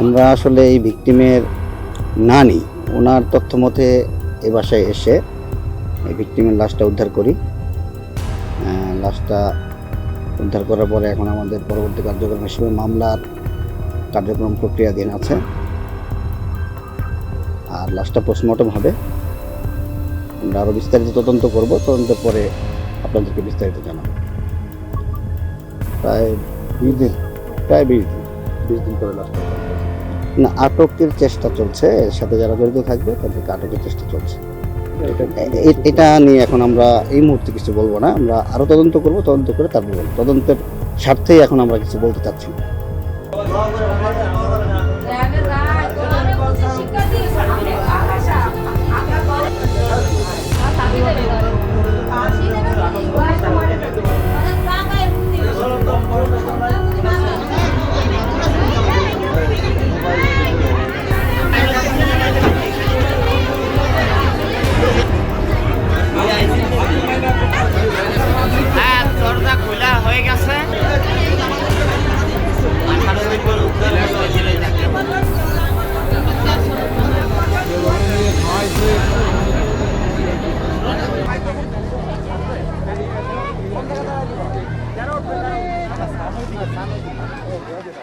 আমরা আসলে এই ভিকটিমের নানি, ওনার তথ্য মতে এ বাসায় এসে এই ভিকটিমের লাশটা উদ্ধার করি। লাশটা উদ্ধার করার পরে এখন আমাদের পরবর্তী কার্যক্রম হিসেবে মামলার কার্যক্রম প্রক্রিয়াধীন আছে। আর লাশটা পোস্টমর্টম হবে। আমরা আরও বিস্তারিত তদন্ত করব, তদন্তের পরে আপনাদেরকে বিস্তারিত জানাবো। প্রায় 20 দিন, প্রায় 20 দিন করে লাশটা না, আটকের চেষ্টা চলছে। এর সাথে যারা জড়িত থাকবে তাদেরকে আটকের চেষ্টা চলছে। এটা নিয়ে এখন আমরা এই মুহূর্তে কিছু বলবো না, আমরা আরো তদন্ত করব, তদন্ত করে তারপর বলবো। তদন্তের স্বার্থেই এখন আমরা কিছু বলতে চাচ্ছি না।